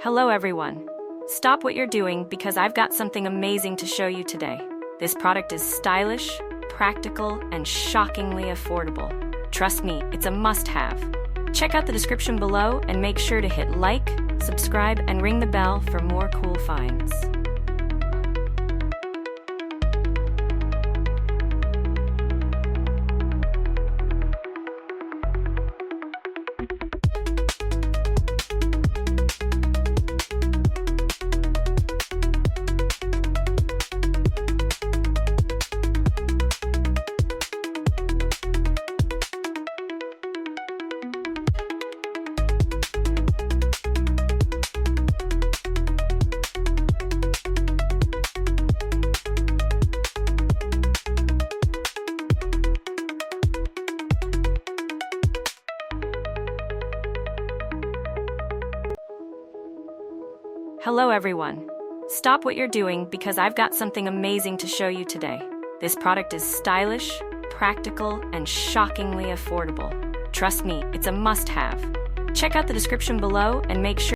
Hello everyone. Stop what you're doing because I've got something amazing to show you today. This product is stylish, practical, and shockingly affordable. Trust me, it's a must-have. Check out the description below and make sure to hit like, subscribe, and ring the bell for more cool finds. Hello everyone. Stop what you're doing because I've got something amazing to show you today. This product is stylish, practical, and shockingly affordable. Trust me, it's a must-have. Check out the description below and make sure